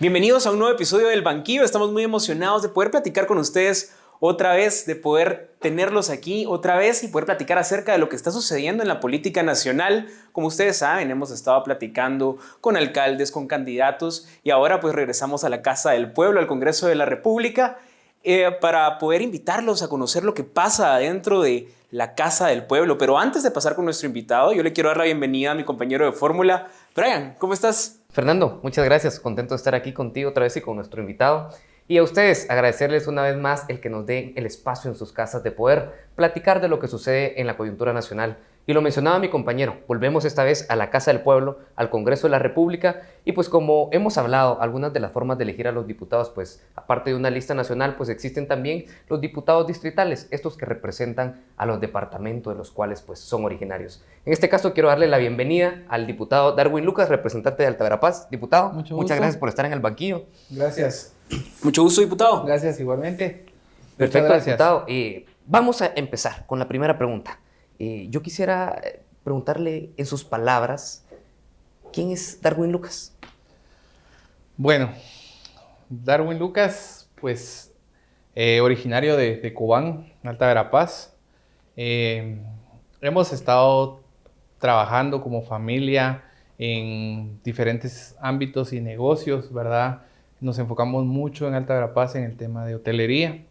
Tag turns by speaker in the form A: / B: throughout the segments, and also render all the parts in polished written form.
A: Bienvenidos a un nuevo episodio del Banquillo. Estamos muy emocionados de poder platicar con ustedes otra vez, de poder tenerlos aquí otra vez y poder platicar acerca de lo que está sucediendo en la política nacional. Como ustedes saben, hemos estado platicando con alcaldes, con candidatos y ahora pues regresamos a la Casa del Pueblo, al Congreso de la República, para poder invitarlos a conocer lo que pasa adentro de la Casa del Pueblo. Pero antes de pasar con nuestro invitado, yo le quiero dar la bienvenida a mi compañero de fórmula. Brian, ¿cómo estás?
B: Fernando, muchas gracias. Contento de estar aquí contigo otra vez y con nuestro invitado. Y a ustedes, agradecerles una vez más el que nos den el espacio en sus casas de poder platicar de lo que sucede en la coyuntura nacional. Y lo mencionaba mi compañero, volvemos esta vez a la Casa del Pueblo, al Congreso de la República, y pues como hemos hablado, algunas de las formas de elegir a los diputados, pues aparte de una lista nacional, pues existen también los diputados distritales, estos que representan a los departamentos de los cuales pues son originarios. En este caso quiero darle la bienvenida al diputado Darwin Lucas, representante de Alta Verapaz. Diputado, muchas gracias por estar en el banquillo.
C: Gracias.
A: Mucho gusto, diputado.
C: Gracias igualmente.
B: Perfecto,
C: Muchas gracias.
B: diputado. Vamos a empezar con la primera pregunta. Yo quisiera preguntarle en sus palabras, ¿quién es Darwin Lucas?
C: Bueno, Darwin Lucas, pues originario de Cobán, Alta Verapaz. Hemos estado trabajando como familia en diferentes ámbitos y negocios, ¿verdad? Nos enfocamos mucho en Alta Verapaz en el tema de hotelería.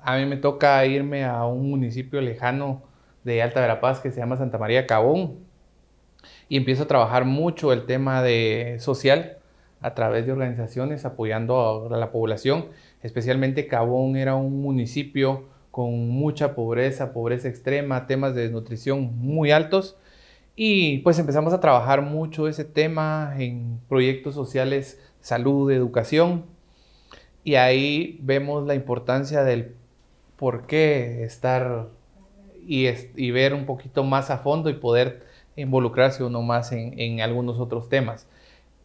C: A mí me toca irme a un municipio lejano de Alta Verapaz que se llama Santa María Cabón y empiezo a trabajar mucho el tema de social a través de organizaciones apoyando a la población. Especialmente Cabón era un municipio con mucha pobreza, pobreza extrema, temas de desnutrición muy altos y pues empezamos a trabajar mucho ese tema en proyectos sociales, salud, educación y ahí vemos la importancia del por qué estar y ver un poquito más a fondo y poder involucrarse uno más en algunos otros temas.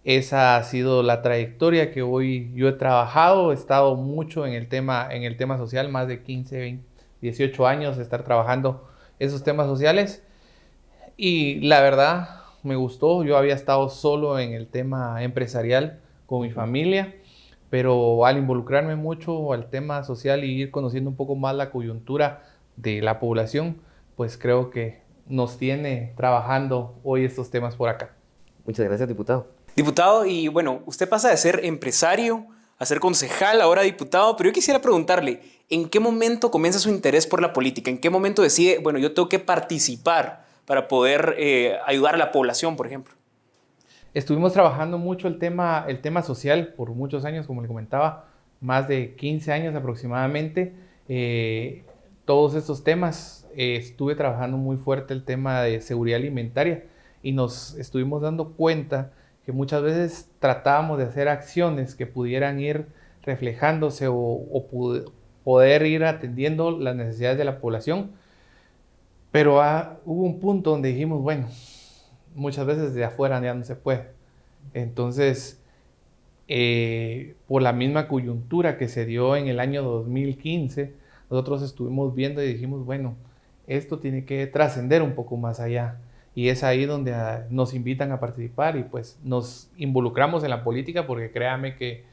C: Esa ha sido la trayectoria que hoy yo he trabajado, he estado mucho en el tema social, más de 15, 20, 18 años de estar trabajando esos temas sociales y la verdad me gustó. Yo había estado solo en el tema empresarial con mi familia, pero al involucrarme mucho al tema social y ir conociendo un poco más la coyuntura de la población, pues creo que nos tiene trabajando hoy estos temas por acá.
B: Muchas gracias, diputado.
A: Diputado, y bueno, usted pasa de ser empresario a ser concejal, ahora diputado, pero yo quisiera preguntarle, ¿en qué momento comienza su interés por la política? ¿En qué momento decide, bueno, yo tengo que participar para poder ayudar a la población, por ejemplo?
C: Estuvimos trabajando mucho el tema social por muchos años, como le comentaba, más de 15 años aproximadamente. Todos estos temas, estuve trabajando muy fuerte el tema de seguridad alimentaria y nos estuvimos dando cuenta que muchas veces tratábamos de hacer acciones que pudieran ir reflejándose poder ir atendiendo las necesidades de la población, pero hubo un punto donde dijimos, bueno, muchas veces de afuera ya no se puede. Entonces, por la misma coyuntura que se dio en el año 2015, nosotros estuvimos viendo y dijimos, bueno, esto tiene que trascender un poco más allá. Y es ahí donde nos invitan a participar y pues nos involucramos en la política porque créame que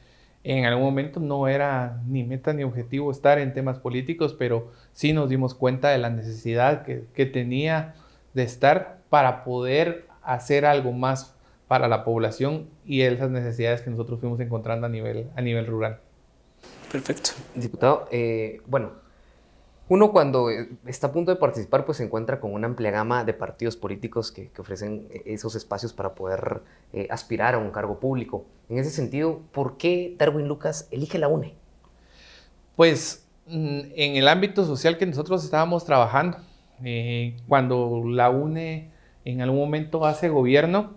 C: en algún momento no era ni meta ni objetivo estar en temas políticos, pero sí nos dimos cuenta de la necesidad que tenía de estar para poder hacer algo más para la población y esas necesidades que nosotros fuimos encontrando a nivel rural.
A: Perfecto.
B: Diputado, bueno, uno cuando está a punto de participar pues se encuentra con una amplia gama de partidos políticos que ofrecen esos espacios para poder aspirar a un cargo público. En ese sentido, ¿por qué Darwin Lucas elige la UNE?
C: Pues en el ámbito social que nosotros estábamos trabajando, cuando la UNE en algún momento hace gobierno,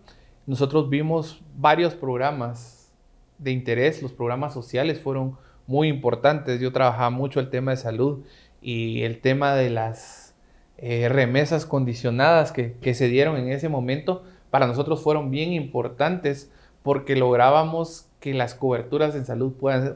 C: nosotros vimos varios programas de interés. Los programas sociales fueron muy importantes. Yo trabajaba mucho el tema de salud y el tema de las remesas condicionadas que se dieron en ese momento. Para nosotros fueron bien importantes porque lográbamos que las coberturas en salud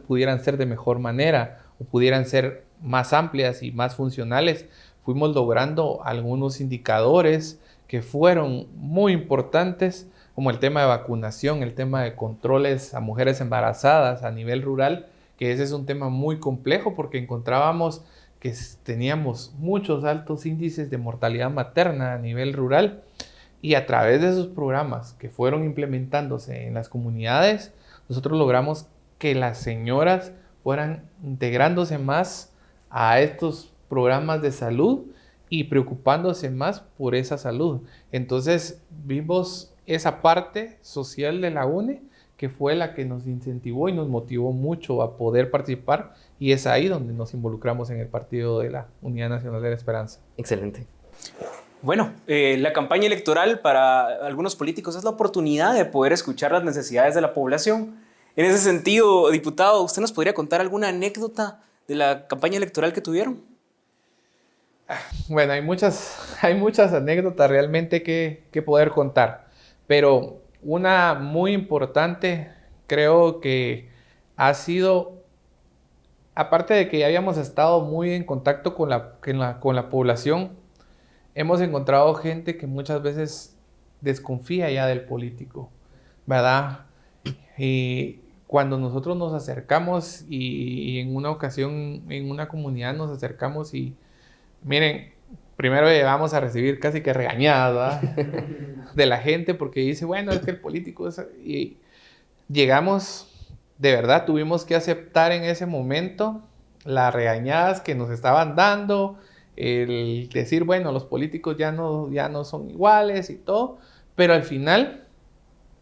C: pudieran ser de mejor manera o pudieran ser más amplias y más funcionales. Fuimos logrando algunos indicadores que fueron muy importantes, como el tema de vacunación, el tema de controles a mujeres embarazadas a nivel rural, que ese es un tema muy complejo porque encontrábamos que teníamos muchos altos índices de mortalidad materna a nivel rural, y a través de esos programas que fueron implementándose en las comunidades, nosotros logramos que las señoras fueran integrándose más a estos programas de salud y preocupándose más por esa salud. Entonces vimos esa parte social de la UNE que fue la que nos incentivó y nos motivó mucho a poder participar, y es ahí donde nos involucramos en el partido de la Unidad Nacional de la Esperanza.
B: Excelente.
A: Bueno, la campaña electoral para algunos políticos es la oportunidad de poder escuchar las necesidades de la población. En ese sentido, diputado, ¿usted nos podría contar alguna anécdota de la campaña electoral que tuvieron?
C: Bueno, hay muchas anécdotas realmente que poder contar, pero una muy importante creo que ha sido, aparte de que ya habíamos estado muy en contacto con la población, hemos encontrado gente que muchas veces desconfía ya del político, ¿verdad? Y cuando nosotros nos acercamos y en una ocasión en una comunidad nos acercamos y miren, primero llegamos a recibir casi que regañadas, ¿verdad? De la gente porque dice, bueno, es que el político es... Y llegamos, de verdad, tuvimos que aceptar en ese momento las regañadas que nos estaban dando, el decir, bueno, los políticos ya no son iguales y todo, pero al final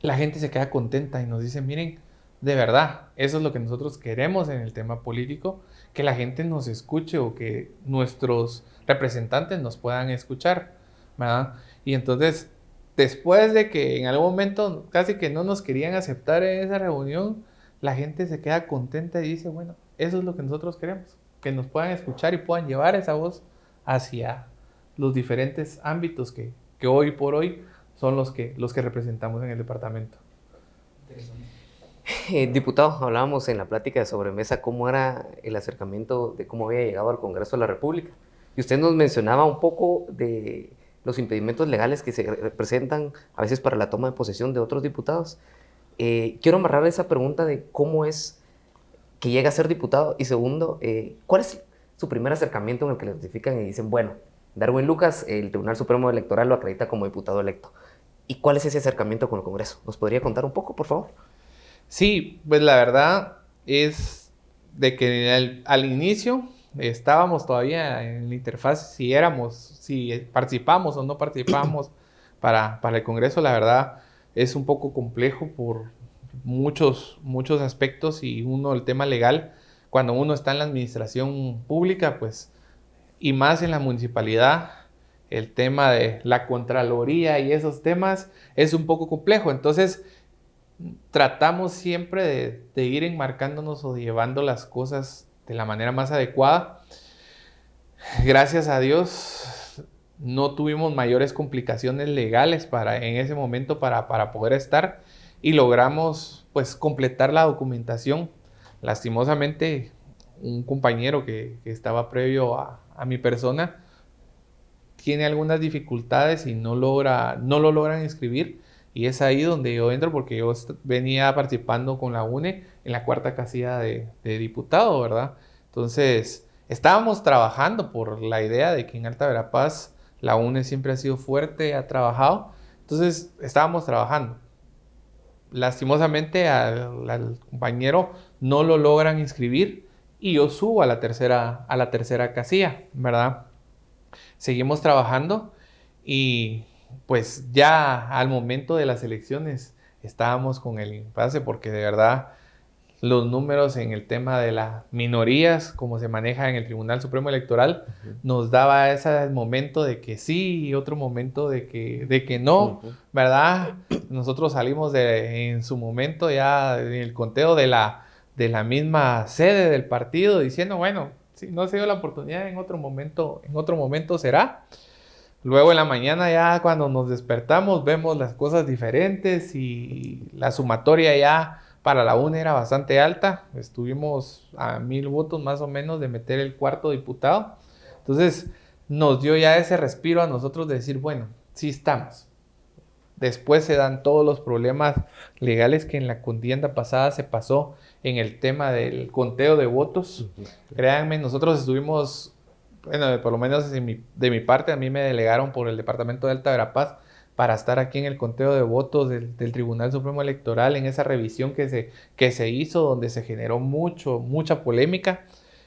C: la gente se queda contenta y nos dice, miren, de verdad, eso es lo que nosotros queremos en el tema político, que la gente nos escuche o que nuestros representantes nos puedan escuchar, ¿verdad? Y entonces, después de que en algún momento casi que no nos querían aceptar en esa reunión, la gente se queda contenta y dice, bueno, eso es lo que nosotros queremos, que nos puedan escuchar y puedan llevar esa voz hacia los diferentes ámbitos que hoy por hoy son los que representamos en el departamento.
B: Diputado, hablábamos en la plática de sobremesa cómo era el acercamiento de cómo había llegado al Congreso de la República. Y usted nos mencionaba un poco de los impedimentos legales que se presentan a veces para la toma de posesión de otros diputados. Quiero amarrar esa pregunta de cómo es que llega a ser diputado, y segundo, ¿cuál es su primer acercamiento en el que le notifican y dicen, bueno, Darwin Lucas, el Tribunal Supremo Electoral lo acredita como diputado electo? ¿Y cuál es ese acercamiento con el Congreso? ¿Nos podría contar un poco, por favor?
C: Sí, pues la verdad es de que al inicio estábamos todavía en la interfaz si participamos o no participamos para el Congreso. La verdad es un poco complejo por muchos aspectos, y el tema legal, cuando uno está en la administración pública, pues, y más en la municipalidad, el tema de la Contraloría y esos temas es un poco complejo. Entonces, tratamos siempre de ir enmarcándonos o llevando las cosas de la manera más adecuada. Gracias a Dios no tuvimos mayores complicaciones legales en ese momento para poder estar, y logramos pues completar la documentación. Lastimosamente, un compañero que estaba previo a mi persona tiene algunas dificultades y no lo logran inscribir. Y es ahí donde yo entro, porque yo venía participando con la UNE en la cuarta casilla de diputado, ¿verdad? Entonces, estábamos trabajando por la idea de que en Alta Verapaz la UNE siempre ha sido fuerte, ha trabajado. Entonces, estábamos trabajando. Lastimosamente, al compañero no lo logran inscribir y yo subo a la tercera casilla, ¿verdad? Seguimos trabajando y pues ya al momento de las elecciones estábamos con el impasse, porque de verdad los números en el tema de las minorías, como se maneja en el Tribunal Supremo Electoral, nos daba ese momento de que sí y otro momento de que no, ¿verdad? Nosotros salimos en su momento ya en el conteo de la misma sede del partido diciendo, bueno, si no se dio la oportunidad, en otro momento será. Luego en la mañana ya cuando nos despertamos vemos las cosas diferentes y la sumatoria ya para la UNE era bastante alta. Estuvimos a 1000 votos más o menos de meter el cuarto diputado. Entonces nos dio ya ese respiro a nosotros de decir, bueno, sí estamos. Después se dan todos los problemas legales que en la contienda pasada se pasó en el tema del conteo de votos. Créanme, nosotros estuvimos, bueno, por lo menos de mi parte, a mí me delegaron por el Departamento de Alta Verapaz para estar aquí en el conteo de votos del Tribunal Supremo Electoral, en esa revisión que se hizo, donde se generó mucha polémica,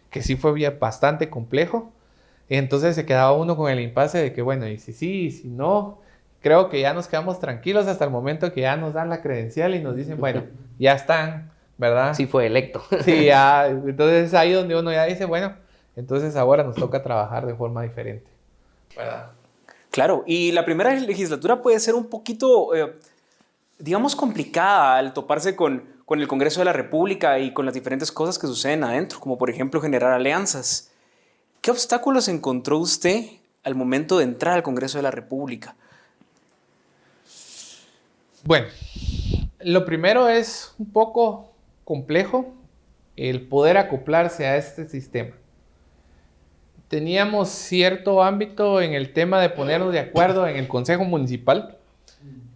C: que sí fue bastante complejo. Entonces se quedaba uno con el impasse de que, bueno, y si sí, y si no. Creo que ya nos quedamos tranquilos hasta el momento que ya nos dan la credencial y nos dicen, bueno, ya están, ¿verdad?
B: Sí fue electo.
C: Sí, ya. Entonces es ahí donde uno ya dice, bueno, entonces ahora nos toca trabajar de forma diferente, ¿verdad?
A: Claro, y la primera legislatura puede ser un poquito, digamos, complicada al toparse con el Congreso de la República y con las diferentes cosas que suceden adentro, como por ejemplo generar alianzas. ¿Qué obstáculos encontró usted al momento de entrar al Congreso de la República?
C: Bueno, lo primero es un poco complejo el poder acoplarse a este sistema. Teníamos cierto ámbito en el tema de ponernos de acuerdo en el Consejo Municipal,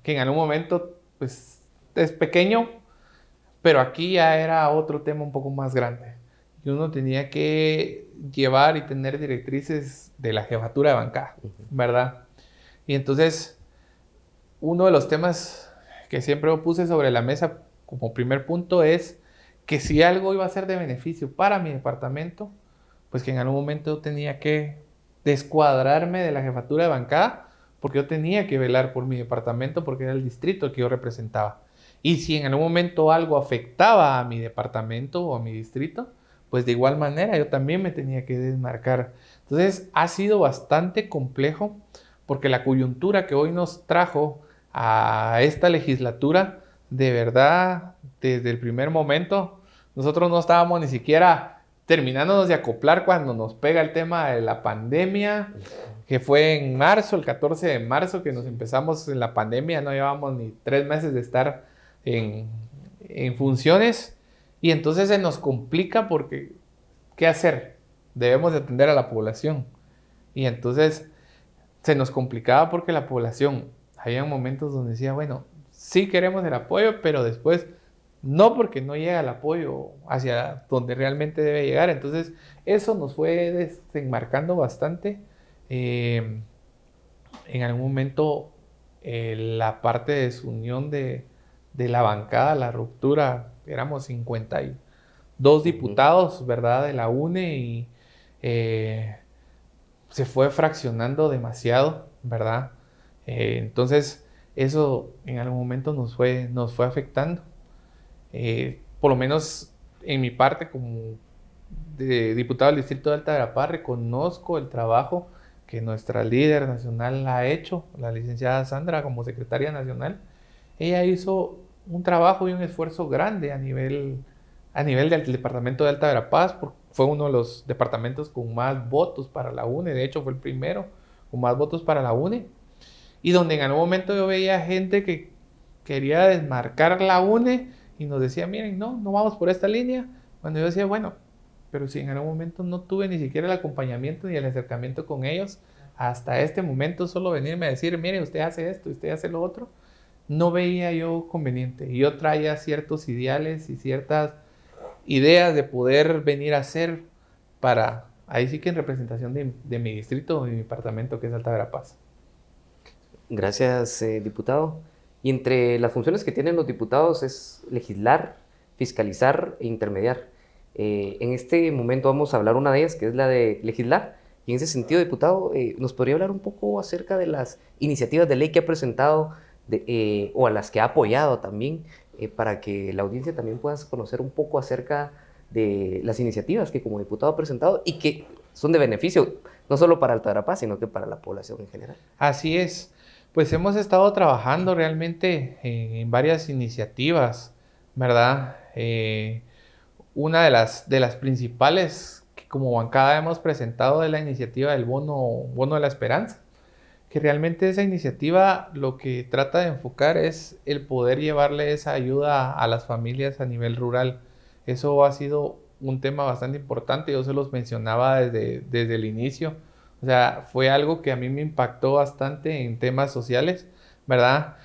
C: que en algún momento pues, es pequeño, pero aquí ya era otro tema un poco más grande. Y uno tenía que llevar y tener directrices de la jefatura de bancada, ¿verdad? Y entonces, uno de los temas que siempre puse sobre la mesa como primer punto es que si algo iba a ser de beneficio para mi departamento, pues que en algún momento yo tenía que descuadrarme de la jefatura de bancada, porque yo tenía que velar por mi departamento, porque era el distrito que yo representaba. Y si en algún momento algo afectaba a mi departamento o a mi distrito, pues de igual manera yo también me tenía que desmarcar. Entonces ha sido bastante complejo, porque la coyuntura que hoy nos trajo a esta legislatura, de verdad, desde el primer momento, nosotros no estábamos ni siquiera terminándonos de acoplar cuando nos pega el tema de la pandemia, que fue en marzo, el 14 de marzo, que nos empezamos en la pandemia, no llevamos ni 3 meses de estar en funciones, y entonces se nos complica porque, ¿qué hacer? Debemos de atender a la población, y entonces se nos complicaba porque la población, había momentos donde decía, bueno, sí queremos el apoyo, pero después no, porque no llega el apoyo hacia donde realmente debe llegar. Entonces eso nos fue desenmarcando bastante. En algún momento la parte de desunión de la bancada, la ruptura, éramos 52 diputados, ¿verdad? De la UNE, y se fue fraccionando demasiado, ¿verdad? Entonces eso en algún momento nos fue afectando. Por lo menos en mi parte como diputado del Distrito de Alta Verapaz, reconozco el trabajo que nuestra líder nacional ha hecho, la licenciada Sandra, como secretaria nacional. Ella hizo un trabajo y un esfuerzo grande a nivel del departamento de Alta Verapaz, fue uno de los departamentos con más votos para la UNE, de hecho fue el primero con más votos para la UNE, y donde en algún momento yo veía gente que quería desmarcar la UNE y nos decía, miren, no vamos por esta línea, cuando yo decía, bueno, pero si en algún momento no tuve ni siquiera el acompañamiento ni el acercamiento con ellos, hasta este momento solo venirme a decir, mire, usted hace esto, usted hace lo otro, no veía yo conveniente. Y yo traía ciertos ideales y ciertas ideas de poder venir a hacer para, ahí sí que en representación de mi distrito, de mi departamento, que es Alta Verapaz.
B: Gracias, diputado. Y entre las funciones que tienen los diputados es legislar, fiscalizar e intermediar. En este momento vamos a hablar una de ellas, que es la de legislar. Y en ese sentido, diputado, ¿nos podría hablar un poco acerca de las iniciativas de ley que ha presentado o a las que ha apoyado también, para que la audiencia también pueda conocer un poco acerca de las iniciativas que como diputado ha presentado y que son de beneficio, no solo para Alta Verapaz, sino que para la población en general?
C: Así es. Pues hemos estado trabajando realmente en varias iniciativas, ¿verdad? Una de las principales que como bancada hemos presentado es la iniciativa del bono de la esperanza, que realmente esa iniciativa lo que trata de enfocar es el poder llevarle esa ayuda a las familias a nivel rural. Eso ha sido un tema bastante importante, yo se los mencionaba desde el inicio. O sea, fue algo que a mí me impactó bastante en temas sociales, ¿verdad?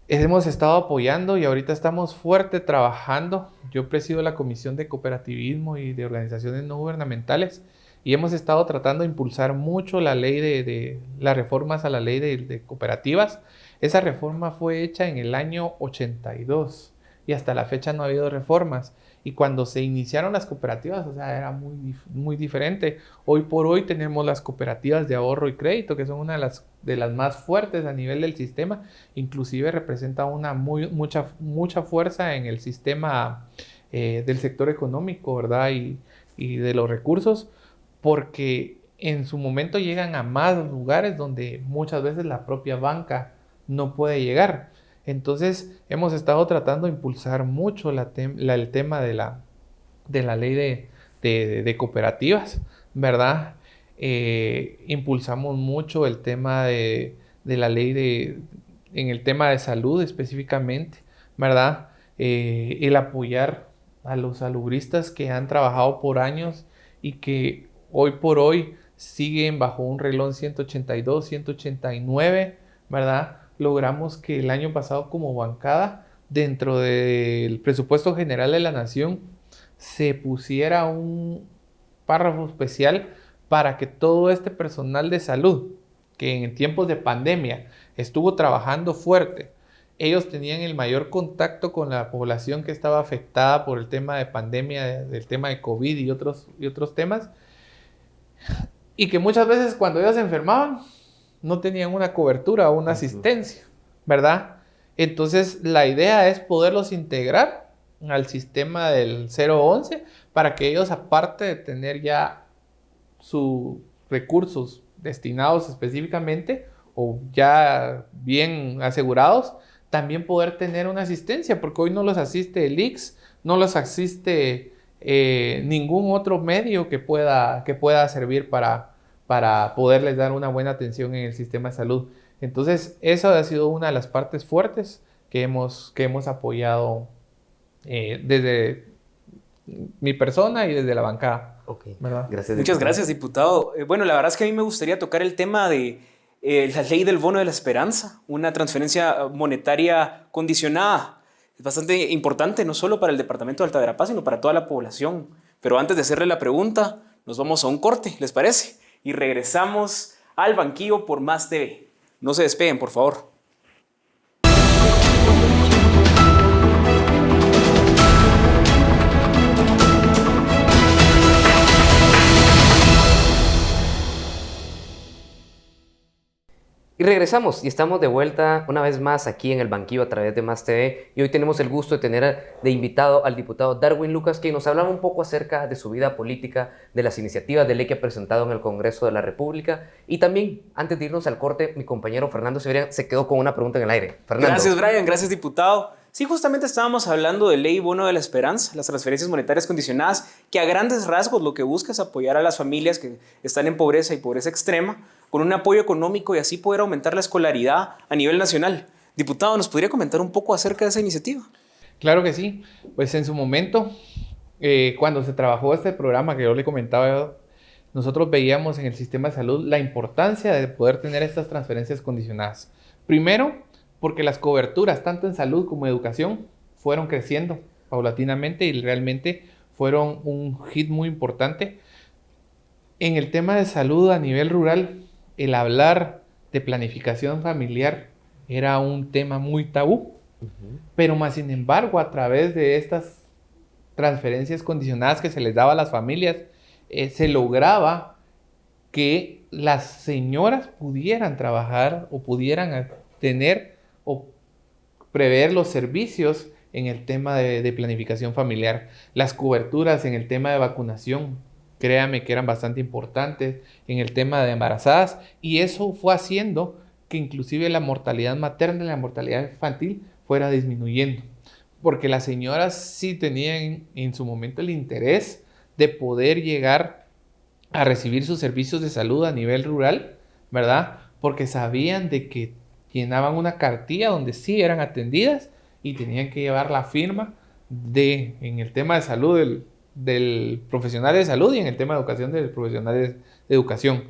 C: hemos estado apoyando y ahorita estamos fuerte trabajando. Yo presido la Comisión de Cooperativismo y de Organizaciones No Gubernamentales y hemos estado tratando de impulsar mucho la ley de las reformas a la ley de cooperativas. Esa reforma fue hecha en el año 82 y hasta la fecha no ha habido reformas. Y cuando se iniciaron las cooperativas, o sea, era muy diferente. Hoy por hoy tenemos las cooperativas de ahorro y crédito, que son una de las más fuertes a nivel del sistema. Inclusive representa mucha fuerza en el sistema del sector económico, ¿verdad? Y de los recursos, porque en su momento llegan a más lugares donde muchas veces la propia banca no puede llegar. Entonces hemos estado tratando de impulsar mucho el tema de la ley de cooperativas, ¿verdad? Impulsamos mucho el tema de la ley en el tema de salud específicamente, ¿verdad? El apoyar a los salubristas que han trabajado por años y que hoy por hoy siguen bajo un renglón 182, 189, ¿verdad? Logramos que el año pasado como bancada, dentro del presupuesto general de la nación, se pusiera un párrafo especial para que todo este personal de salud, que en tiempos de pandemia estuvo trabajando fuerte, ellos tenían el mayor contacto con la población que estaba afectada por el tema de pandemia, del tema de COVID y otros temas, y que muchas veces cuando ellos se enfermaban, no tenían una cobertura o una asistencia, ¿verdad? Entonces, la idea es poderlos integrar al sistema del 011 para que ellos, aparte de tener ya sus recursos destinados específicamente o ya bien asegurados, también poder tener una asistencia, porque hoy no los asiste el ICS, no los asiste ningún otro medio que pueda servir para poderles dar una buena atención en el sistema de salud. Entonces, eso ha sido una de las partes fuertes que hemos apoyado desde mi persona y desde la bancada.
B: Ok,
C: ¿Verdad?
B: gracias.
A: Muchas gracias, diputado. Bueno, la verdad es que a mí me gustaría tocar el tema de la ley del bono de la esperanza, una transferencia monetaria condicionada. Es bastante importante, no solo para el departamento de Alta Verapaz, sino para toda la población. Pero antes de hacerle la pregunta, nos vamos a un corte, ¿les parece? Y regresamos al banquillo por Más TV. No se despeguen, por favor.
B: Y regresamos y estamos de vuelta una vez más aquí en el banquillo a través de Más TV y hoy tenemos el gusto de tener de invitado al diputado Darwin Lucas, quien nos hablaba un poco acerca de su vida política, de las iniciativas de ley que ha presentado en el Congreso de la República y también, antes de irnos al corte, mi compañero Fernando Severian se quedó con una pregunta en el aire. Fernando.
A: Gracias, Brian. Gracias, diputado. Sí, justamente estábamos hablando de ley bono de la esperanza, las transferencias monetarias condicionadas, que a grandes rasgos lo que busca es apoyar a las familias que están en pobreza y pobreza extrema, con un apoyo económico y así poder aumentar la escolaridad a nivel nacional. Diputado, ¿nos podría comentar un poco acerca de esa iniciativa?
C: Claro que sí. Pues en su momento, cuando se trabajó este programa que yo le comentaba, nosotros veíamos en el sistema de salud la importancia de poder tener estas transferencias condicionadas. Primero, porque las coberturas, tanto en salud como en educación, fueron creciendo paulatinamente y realmente fueron un hit muy importante. En el tema de salud a nivel rural, el hablar de planificación familiar era un tema muy tabú, pero más sin embargo, a través de estas transferencias condicionadas que se les daba a las familias, se lograba que las señoras pudieran trabajar o pudieran tener o prever los servicios en el tema de planificación familiar. Las coberturas en el tema de vacunación, créame que eran bastante importantes, en el tema de embarazadas, y eso fue haciendo que inclusive la mortalidad materna y la mortalidad infantil fuera disminuyendo, porque las señoras sí tenían en su momento el interés de poder llegar a recibir sus servicios de salud a nivel rural, ¿verdad? Porque sabían de que llenaban una cartilla donde sí eran atendidas y tenían que llevar la firma en el tema de salud del profesional de salud y en el tema de educación del profesional de educación.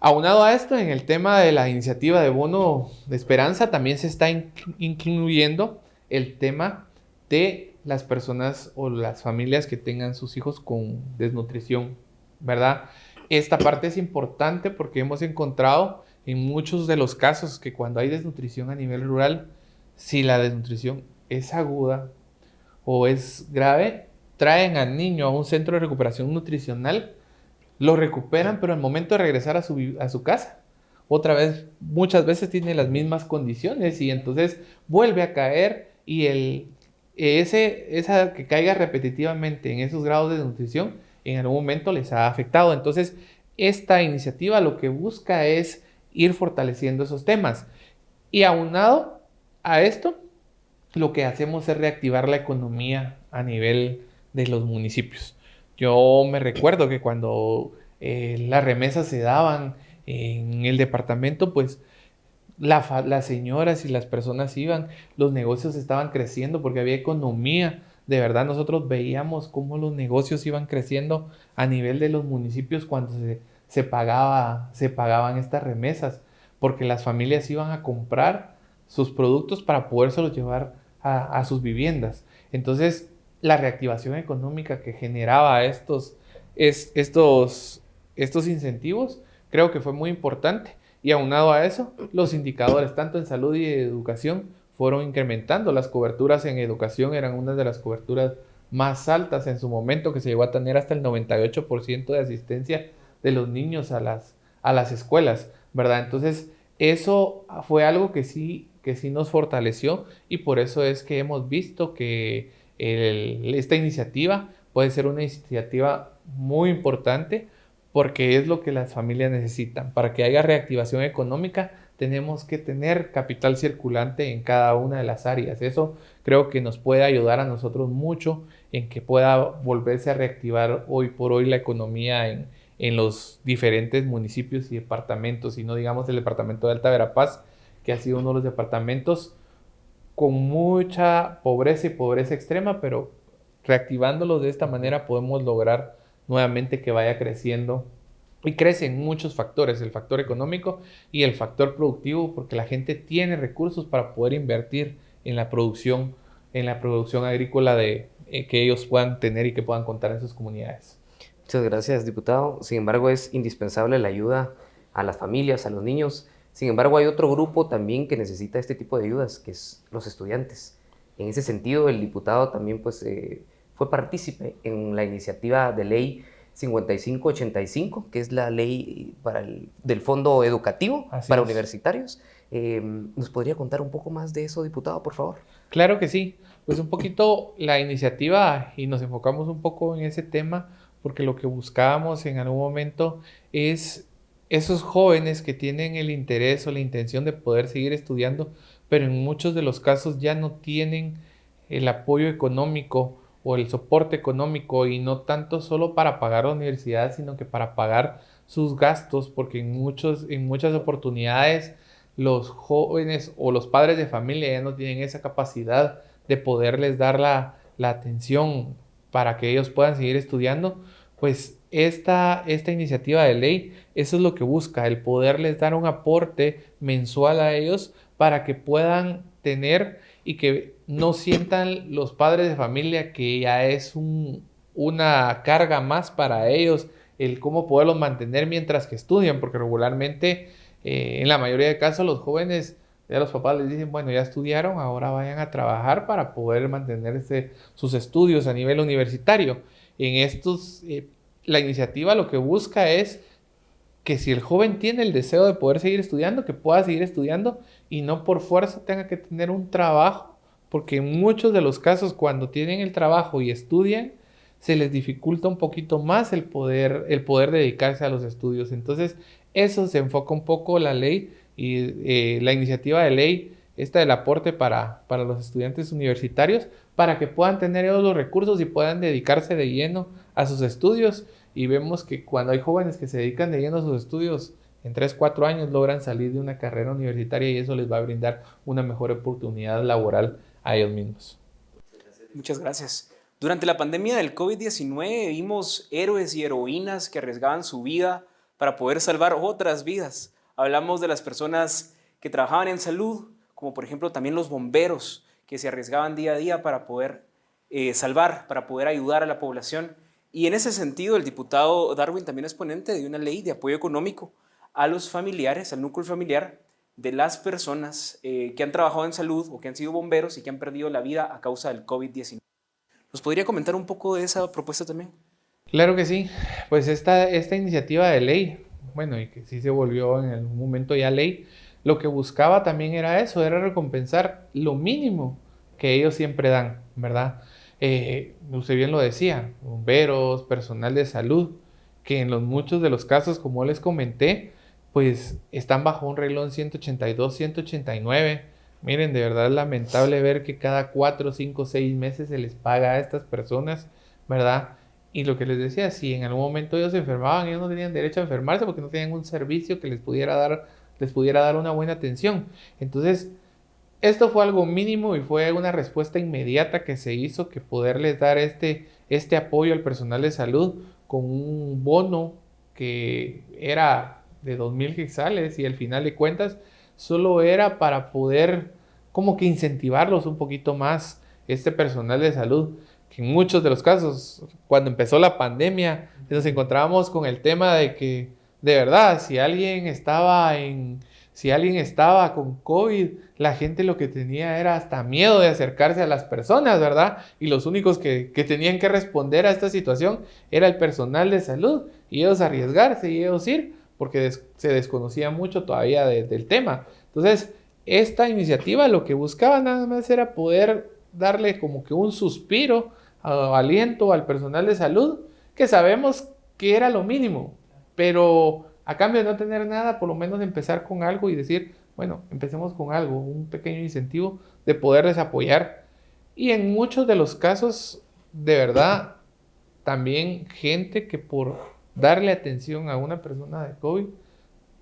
C: Aunado a esto, en el tema de la iniciativa de bono de esperanza, también se está incluyendo el tema de las personas o las familias que tengan sus hijos con desnutrición, ¿verdad? Esta parte es importante porque hemos encontrado en muchos de los casos que cuando hay desnutrición a nivel rural, si la desnutrición es aguda o es grave, traen al niño a un centro de recuperación nutricional, lo recuperan, pero al momento de regresar a su casa, otra vez, muchas veces tiene las mismas condiciones y entonces vuelve a caer y esa que caiga repetitivamente en esos grados de desnutrición en algún momento les ha afectado. Entonces, esta iniciativa lo que busca es ir fortaleciendo esos temas. Y aunado a esto, lo que hacemos es reactivar la economía a nivel de los municipios. Yo me recuerdo que cuando las remesas se daban en el departamento, pues las señoras y las personas iban, los negocios estaban creciendo porque había economía. De verdad, nosotros veíamos cómo los negocios iban creciendo a nivel de los municipios cuando se pagaban estas remesas, porque las familias iban a comprar sus productos para podérselos llevar a sus viviendas. Entonces, la reactivación económica que generaba estos incentivos, creo que fue muy importante. Y aunado a eso, los indicadores, tanto en salud y educación, fueron incrementando. Las coberturas en educación eran una de las coberturas más altas en su momento, que se llegó a tener hasta el 98% de asistencia de los niños a las escuelas, ¿verdad? Entonces, eso fue algo que sí nos fortaleció y por eso es que hemos visto que esta iniciativa puede ser una iniciativa muy importante porque es lo que las familias necesitan. Para que haya reactivación económica, tenemos que tener capital circulante en cada una de las áreas. Eso creo que nos puede ayudar a nosotros mucho en que pueda volverse a reactivar hoy por hoy la economía en los diferentes municipios y departamentos, y no digamos el departamento de Alta Verapaz, que ha sido uno de los departamentos con mucha pobreza y pobreza extrema, pero reactivándolo de esta manera podemos lograr nuevamente que vaya creciendo y crecen muchos factores, el factor económico y el factor productivo, porque la gente tiene recursos para poder invertir en la producción agrícola que ellos puedan tener y que puedan contar en sus comunidades.
B: Muchas gracias, diputado. Sin embargo, es indispensable la ayuda a las familias, a los niños. Sin embargo, hay otro grupo también que necesita este tipo de ayudas, que es los estudiantes. En ese sentido, el diputado también fue partícipe en la iniciativa de ley 5585, que es la ley del Fondo Educativo para universitarios. ¿Nos podría contar un poco más de eso, diputado, por favor?
C: Claro que sí. Pues un poquito la iniciativa, y nos enfocamos un poco en ese tema, porque lo que buscábamos en algún momento es esos jóvenes que tienen el interés o la intención de poder seguir estudiando, pero en muchos de los casos ya no tienen el apoyo económico o el soporte económico, y no tanto solo para pagar la universidad, sino que para pagar sus gastos, porque en muchas oportunidades los jóvenes o los padres de familia ya no tienen esa capacidad de poderles dar la atención para que ellos puedan seguir estudiando. Pues esta iniciativa de ley, eso es lo que busca, el poderles dar un aporte mensual a ellos para que puedan tener y que no sientan los padres de familia que ya es una carga más para ellos el cómo poderlos mantener mientras que estudian, porque regularmente en la mayoría de casos los jóvenes, ya los papás les dicen, bueno, ya estudiaron, ahora vayan a trabajar para poder mantenerse sus estudios a nivel universitario. La iniciativa lo que busca es que si el joven tiene el deseo de poder seguir estudiando, que pueda seguir estudiando y no por fuerza tenga que tener un trabajo, porque en muchos de los casos cuando tienen el trabajo y estudian, se les dificulta un poquito más el poder dedicarse a los estudios. Entonces, eso se enfoca un poco la ley y la iniciativa de ley, esta del aporte para los estudiantes universitarios, para que puedan tener ellos los recursos y puedan dedicarse de lleno a sus estudios. Y vemos que cuando hay jóvenes que se dedican de lleno a sus estudios, en 3-4 años logran salir de una carrera universitaria y eso les va a brindar una mejor oportunidad laboral a ellos mismos.
A: Muchas gracias. Durante la pandemia del COVID-19 vimos héroes y heroínas que arriesgaban su vida para poder salvar otras vidas. Hablamos de las personas que trabajaban en salud, como por ejemplo también los bomberos, que se arriesgaban día a día para poder salvar, para poder ayudar a la población. Y en ese sentido, el diputado Darwin también es ponente de una ley de apoyo económico a los familiares, al núcleo familiar de las personas que han trabajado en salud o que han sido bomberos y que han perdido la vida a causa del COVID-19. ¿Nos podría comentar un poco de esa propuesta también?
C: Claro que sí. Pues esta iniciativa de ley, bueno, y que sí se volvió en algún momento ya ley, lo que buscaba también era eso, era recompensar lo mínimo que ellos siempre dan, ¿verdad? Usted bien lo decía, bomberos, personal de salud, que en muchos de los casos, como les comenté, pues están bajo un renglón 182, 189. Miren, de verdad es lamentable ver que cada 4, 5, 6 meses se les paga a estas personas, ¿verdad? Y lo que les decía, si en algún momento ellos se enfermaban, ellos no tenían derecho a enfermarse porque no tenían un servicio que les pudiera dar una buena atención. Entonces, esto fue algo mínimo y fue una respuesta inmediata que se hizo, que poderles dar este apoyo al personal de salud con un bono que era de 2,000 quetzales y al final de cuentas solo era para poder como que incentivarlos un poquito más, este personal de salud, que en muchos de los casos, cuando empezó la pandemia, nos encontrábamos con el tema de que, de verdad, si alguien estaba con COVID, la gente lo que tenía era hasta miedo de acercarse a las personas, ¿verdad? Y los únicos que tenían que responder a esta situación era el personal de salud, y ellos arriesgarse y ellos ir, porque se desconocía mucho todavía del tema. Entonces, esta iniciativa lo que buscaba nada más era poder darle como que un suspiro, aliento al personal de salud, que sabemos que era lo mínimo, pero a cambio de no tener nada, por lo menos empezar con algo y decir, bueno, empecemos con algo, un pequeño incentivo de poderles apoyar. Y en muchos de los casos, de verdad, también gente que por darle atención a una persona de COVID,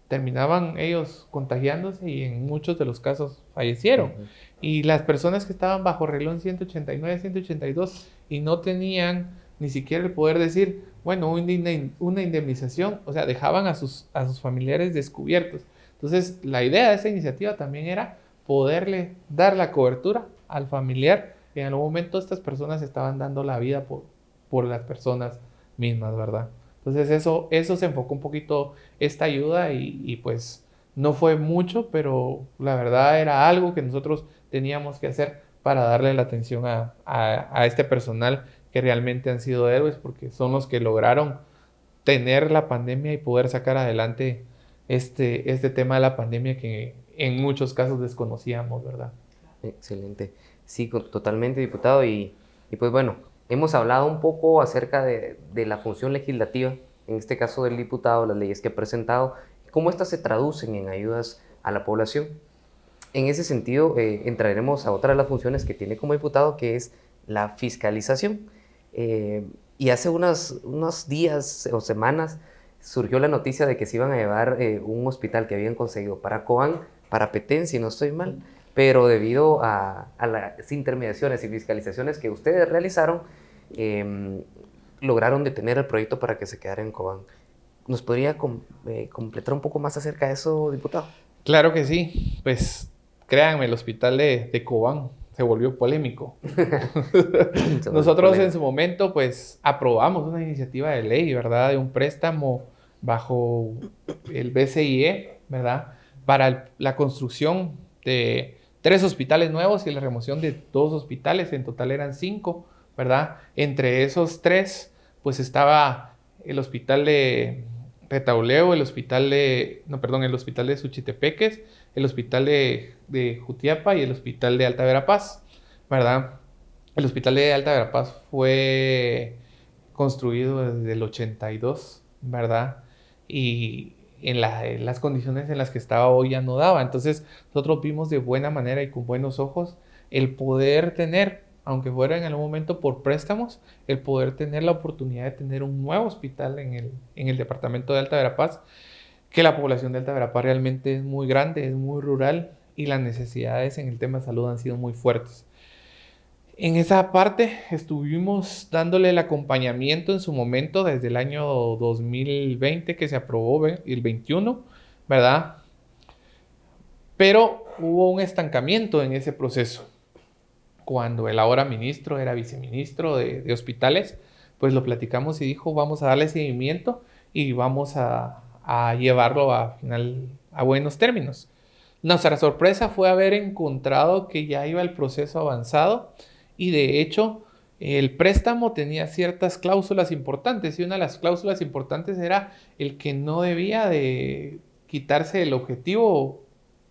C: terminaban ellos contagiándose y en muchos de los casos fallecieron. Uh-huh. Y las personas que estaban bajo renglón 189, 182 y no tenían ni siquiera el poder decir, bueno, una indemnización, o sea, dejaban a sus familiares descubiertos. Entonces, la idea de esta iniciativa también era poderle dar la cobertura al familiar. Y en algún momento estas personas estaban dando la vida por las personas mismas, ¿verdad? Entonces eso se enfocó un poquito esta ayuda y pues no fue mucho, pero la verdad era algo que nosotros teníamos que hacer para darle la atención a este personal que realmente han sido héroes, porque son los que lograron tener la pandemia y poder sacar adelante este tema de la pandemia que en muchos casos desconocíamos, ¿verdad?
B: Excelente. Sí, totalmente, diputado. Y pues bueno, hemos hablado un poco acerca de la función legislativa, en este caso del diputado, las leyes que ha presentado, cómo estas se traducen en ayudas a la población. En ese sentido, entraremos a otra de las funciones que tiene como diputado, que es la fiscalización. Y hace unos días o semanas surgió la noticia de que se iban a llevar un hospital que habían conseguido para Cobán, para Petén, si no estoy mal, pero debido a las intermediaciones y fiscalizaciones que ustedes realizaron, lograron detener el proyecto para que se quedara en Cobán. ¿Nos podría completar un poco más acerca de eso, diputado?
C: Claro que sí. Pues créanme, el hospital de Cobán se volvió polémico. Nosotros en su momento pues aprobamos una iniciativa de ley, ¿verdad? De un préstamo bajo el BCIE, ¿verdad? Para la construcción de 3 hospitales nuevos y la remoción de 2 hospitales, en total eran 5, ¿verdad? Entre esos 3, pues estaba el hospital de Retauleo, el hospital de Suchitepeques, el hospital de Jutiapa y el hospital de Alta Verapaz, ¿verdad? El hospital de Alta Verapaz fue construido desde el 82, ¿verdad? Y en las condiciones en las que estaba hoy ya no daba. Entonces nosotros vimos de buena manera y con buenos ojos el poder tener, aunque fuera en algún momento por préstamos, el poder tener la oportunidad de tener un nuevo hospital en el departamento de Alta Verapaz, que la población de Alta Verapaz realmente es muy grande, es muy rural y las necesidades en el tema de salud han sido muy fuertes. En esa parte estuvimos dándole el acompañamiento en su momento desde el año 2020 que se aprobó el 21, ¿verdad? Pero hubo un estancamiento en ese proceso. Cuando el ahora ministro era viceministro de hospitales, pues lo platicamos y dijo, vamos a darle seguimiento y vamos a llevarlo a buenos términos. Nuestra sorpresa fue haber encontrado que ya iba el proceso avanzado y de hecho el préstamo tenía ciertas cláusulas importantes y una de las cláusulas importantes era el que no debía de quitarse el objetivo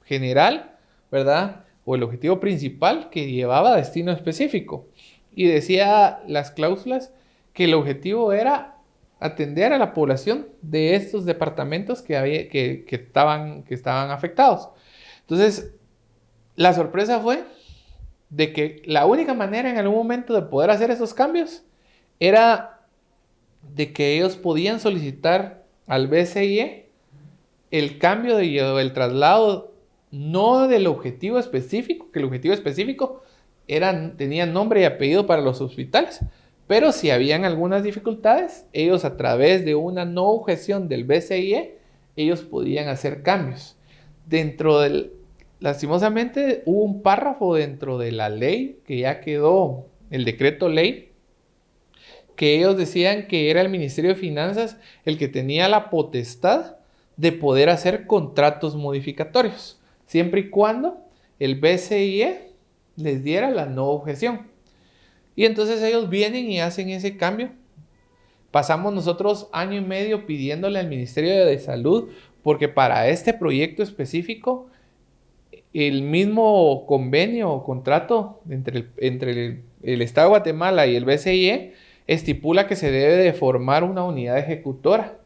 C: general, ¿verdad? O el objetivo principal que llevaba a destino específico. Y decía las cláusulas que el objetivo era atender a la población de estos departamentos que estaban afectados. Entonces, la sorpresa fue de que la única manera en algún momento de poder hacer esos cambios era de que ellos podían solicitar al BCIE el cambio el traslado no del objetivo específico, que el objetivo específico tenía nombre y apellido para los hospitales, pero si habían algunas dificultades, ellos a través de una no objeción del BCIE, ellos podían hacer cambios. Lastimosamente hubo un párrafo dentro de la ley que ya quedó, el decreto ley, que ellos decían que era el Ministerio de Finanzas el que tenía la potestad de poder hacer contratos modificatorios, siempre y cuando el BCIE les diera la no objeción. Y entonces ellos vienen y hacen ese cambio. Pasamos nosotros 1.5 años pidiéndole al Ministerio de Salud, porque para este proyecto específico, el mismo convenio o contrato entre el Estado de Guatemala y el BCIE estipula que se debe de formar una unidad ejecutora,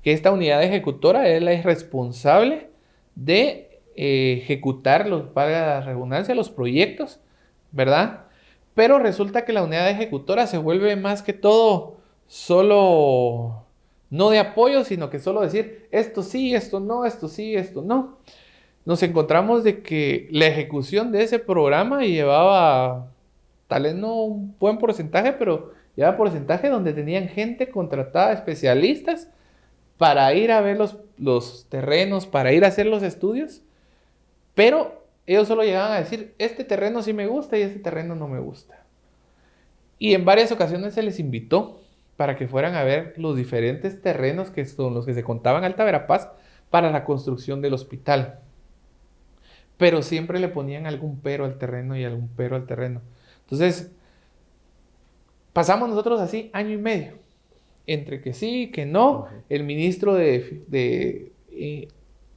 C: que esta unidad ejecutora es la responsable de ejecutar, valga la redundancia, los proyectos, ¿verdad? Pero resulta que la unidad ejecutora se vuelve más que todo solo, no de apoyo, sino que solo decir esto sí, esto no, esto sí, esto no. Nos encontramos de que la ejecución de ese programa llevaba, tal vez no un buen porcentaje, pero llevaba porcentaje donde tenían gente contratada, especialistas, para ir a ver los terrenos, para ir a hacer los estudios, pero ellos solo llegaban a decir, este terreno sí me gusta y este terreno no me gusta. Y en varias ocasiones se les invitó para que fueran a ver los diferentes terrenos que son los que se contaban en Alta Verapaz para la construcción del hospital. Pero siempre le ponían algún pero al terreno y algún pero al terreno. Entonces, pasamos nosotros así 1.5 años, entre que sí, que no. El ministro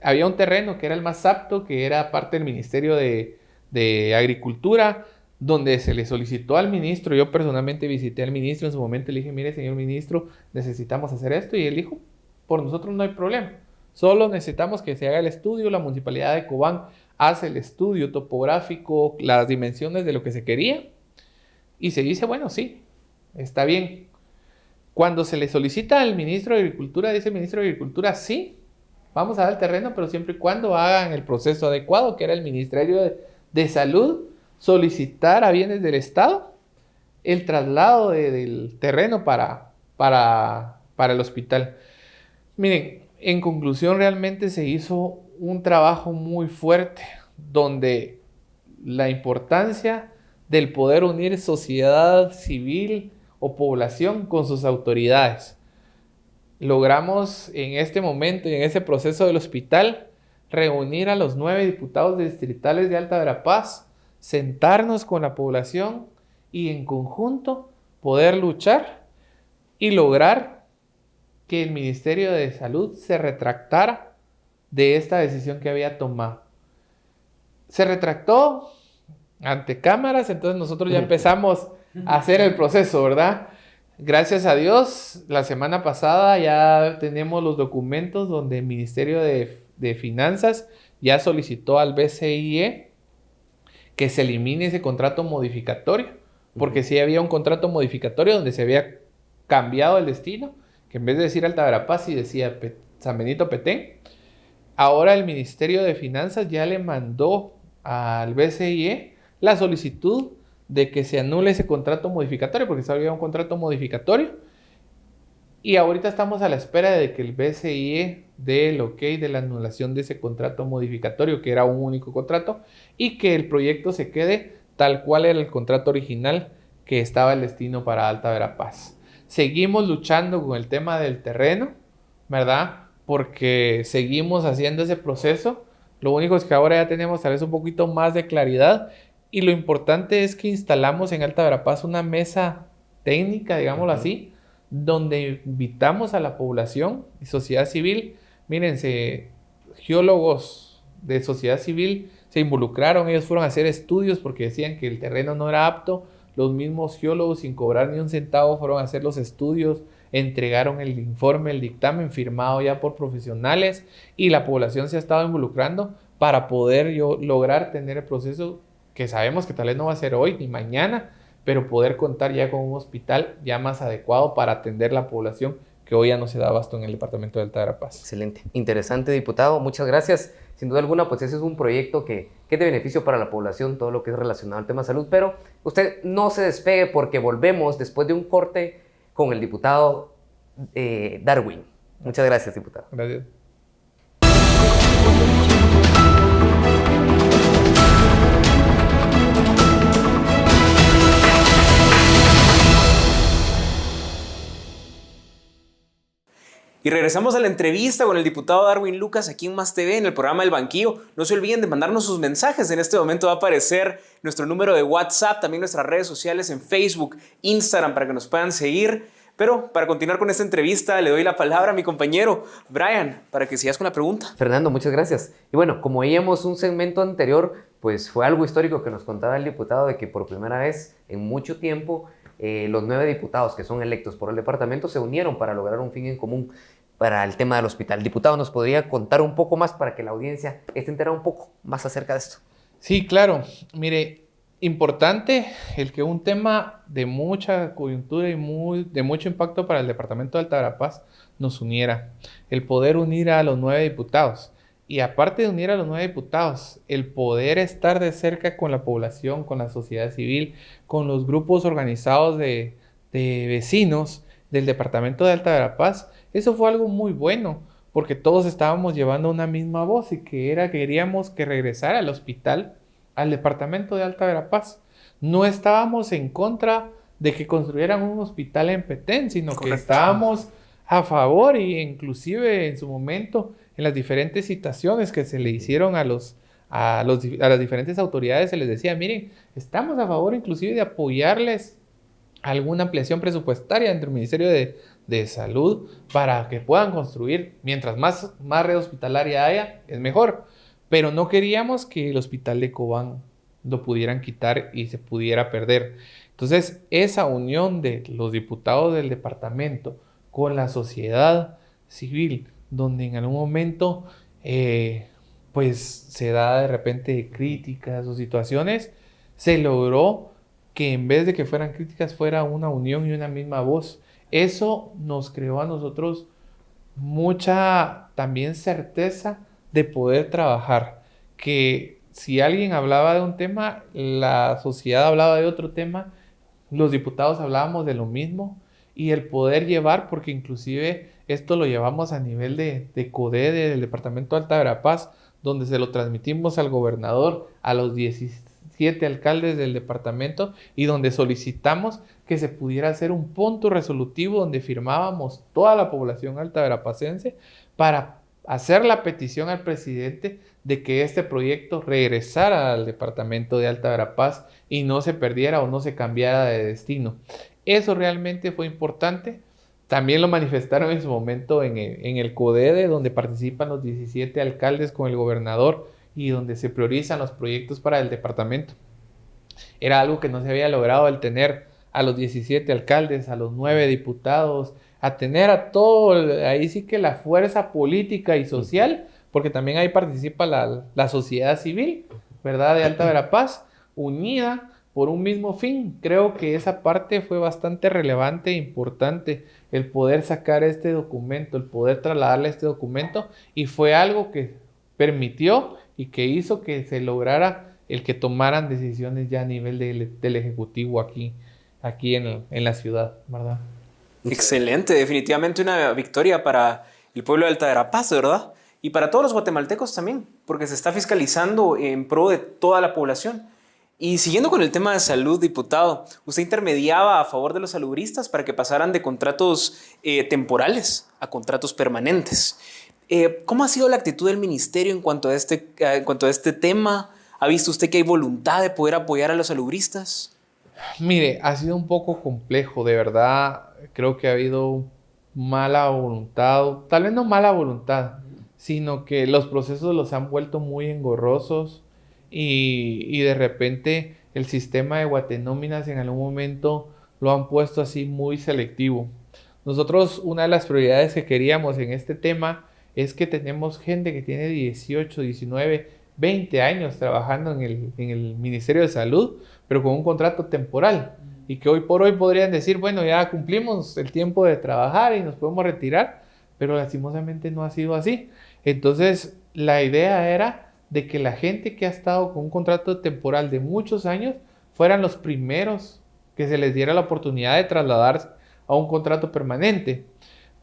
C: había un terreno que era el más apto, que era parte del Ministerio de Agricultura, donde se le solicitó al ministro. Yo personalmente visité al ministro en su momento y le dije, mire, señor ministro, necesitamos hacer esto. Y él dijo, por nosotros no hay problema. Solo necesitamos que se haga el estudio. La municipalidad de Cobán hace el estudio topográfico, las dimensiones de lo que se quería. Y se dice, bueno, sí, está bien. Cuando se le solicita al ministro de Agricultura, dice el ministro de Agricultura, sí, vamos a dar el terreno, pero siempre y cuando hagan el proceso adecuado, que era el Ministerio de Salud, solicitar a bienes del Estado el traslado del terreno para el hospital. Miren, en conclusión, realmente se hizo un trabajo muy fuerte, donde la importancia del poder unir sociedad civil o población con sus autoridades. Logramos en este momento y en ese proceso del hospital reunir a los 9 diputados distritales de Alta Verapaz, sentarnos con la población y en conjunto poder luchar y lograr que el Ministerio de Salud se retractara de esta decisión que había tomado. Se retractó ante cámaras, entonces nosotros ya empezamos a hacer el proceso, ¿verdad? Gracias a Dios, la semana pasada ya tenemos los documentos donde el Ministerio de Finanzas ya solicitó al BCIE que se elimine ese contrato modificatorio, porque sí había un contrato modificatorio donde se había cambiado el destino, que en vez de decir Alta Verapaz sí decía San Benito Petén. Ahora el Ministerio de Finanzas ya le mandó al BCIE la solicitud de que se anule ese contrato modificatorio, porque se había un contrato modificatorio. Y ahorita estamos a la espera de que el BCIE dé el ok de la anulación de ese contrato modificatorio, que era un único contrato, y que el proyecto se quede tal cual era el contrato original que estaba el destino para Alta Verapaz. Seguimos luchando con el tema del terreno, ¿verdad? Porque seguimos haciendo ese proceso. Lo único es que ahora ya tenemos tal vez un poquito más de claridad, y lo importante es que instalamos en Alta Verapaz una mesa técnica, digámoslo así, donde invitamos a la población y sociedad civil. Mírense, geólogos de sociedad civil se involucraron, ellos fueron a hacer estudios porque decían que el terreno no era apto. Los mismos geólogos, sin cobrar ni un centavo, fueron a hacer los estudios, entregaron el informe, el dictamen firmado ya por profesionales, y la población se ha estado involucrando para poder lograr tener el proceso que sabemos que tal vez no va a ser hoy ni mañana, pero poder contar ya con un hospital ya más adecuado para atender la población que hoy ya no se da abasto en el departamento de Alta Verapaz.
B: Excelente, interesante, diputado, muchas gracias. Sin duda alguna, pues ese es un proyecto que es de beneficio para la población, todo lo que es relacionado al tema de salud, pero usted no se despegue porque volvemos después de un corte con el diputado Darwin. Muchas gracias, diputado.
C: Gracias.
A: Y regresamos a la entrevista con el diputado Darwin Lucas aquí en Más TV, en el programa El Banquillo. No se olviden de mandarnos sus mensajes. En este momento va a aparecer nuestro número de WhatsApp, también nuestras redes sociales en Facebook, Instagram, para que nos puedan seguir. Pero para continuar con esta entrevista, le doy la palabra a mi compañero Brian, para que sigas con la pregunta.
B: Fernando, muchas gracias. Y bueno, como veíamos un segmento anterior, pues fue algo histórico que nos contaba el diputado de que por primera vez en mucho tiempo los 9 diputados que son electos por el departamento se unieron para lograr un fin en común para el tema del hospital. Diputado, ¿nos podría contar un poco más para que la audiencia esté enterada un poco más acerca de esto?
C: Sí, claro. Mire, importante el que un tema de mucha coyuntura y de mucho impacto para el departamento de Alta Verapaz nos uniera. El poder unir a los 9 diputados. Y aparte de unir a los 9 diputados, el poder estar de cerca con la población, con la sociedad civil, con los grupos organizados de vecinos del departamento de Alta Verapaz, eso fue algo muy bueno, porque todos estábamos llevando una misma voz y queríamos que regresara al hospital, al departamento de Alta Verapaz. No estábamos en contra de que construyeran un hospital en Petén, sino que estábamos a favor, e inclusive en su momento, en las diferentes citaciones que se le hicieron a las diferentes autoridades, se les decía, miren, estamos a favor inclusive de apoyarles alguna ampliación presupuestaria entre el Ministerio de Salud para que puedan construir. Mientras más red hospitalaria haya, es mejor. Pero no queríamos que el hospital de Cobán lo pudieran quitar y se pudiera perder. Entonces, esa unión de los diputados del departamento con la sociedad civil, donde en algún momento pues se da de repente críticas o situaciones, se logró que en vez de que fueran críticas fuera una unión y una misma voz. Eso nos creó a nosotros mucha también certeza de poder trabajar, que si alguien hablaba de un tema, la sociedad hablaba de otro tema, los diputados hablábamos de lo mismo, y el poder llevar, porque inclusive esto lo llevamos a nivel de CODEDE del departamento de Alta Verapaz, donde se lo transmitimos al gobernador, a los 17 alcaldes del departamento, y donde solicitamos que se pudiera hacer un punto resolutivo donde firmábamos toda la población altaverapacense para hacer la petición al presidente de que este proyecto regresara al departamento de Alta Verapaz y no se perdiera o no se cambiara de destino. Eso realmente fue importante. También lo manifestaron en su momento en el CODEDE, donde participan los 17 alcaldes con el gobernador y donde se priorizan los proyectos para el departamento. Era algo que no se había logrado el tener a los 17 alcaldes, a los 9 diputados, a tener a todo, ahí sí que la fuerza política y social, porque también ahí participa la sociedad civil, ¿verdad? De Alta Verapaz, unida por un mismo fin. Creo que esa parte fue bastante relevante e importante, el poder sacar este documento, el poder trasladarle este documento, y fue algo que permitió y que hizo que se lograra el que tomaran decisiones ya a nivel del Ejecutivo aquí en la ciudad, ¿verdad?
A: Excelente, definitivamente una victoria para el pueblo de Alta Verapaz, ¿verdad? Y para todos los guatemaltecos también, porque se está fiscalizando en pro de toda la población. Y siguiendo con el tema de salud, diputado, usted intermediaba a favor de los salubristas para que pasaran de contratos temporales a contratos permanentes. ¿Cómo ha sido la actitud del ministerio en cuanto a este tema? ¿Ha visto usted que hay voluntad de poder apoyar a los salubristas?
C: Mire, ha sido un poco complejo, de verdad. Creo que ha habido mala voluntad, tal vez no mala voluntad, sino que los procesos los han vuelto muy engorrosos y de repente el sistema de guatenóminas en algún momento lo han puesto así muy selectivo. Nosotros, una de las prioridades que queríamos en este tema es que tenemos gente que tiene 18, 19, 20 años trabajando en el Ministerio de Salud, pero con un contrato temporal y que hoy por hoy podrían decir, bueno, ya cumplimos el tiempo de trabajar y nos podemos retirar, pero lastimosamente no ha sido así. Entonces, la idea era de que la gente que ha estado con un contrato temporal de muchos años fueran los primeros que se les diera la oportunidad de trasladarse a un contrato permanente.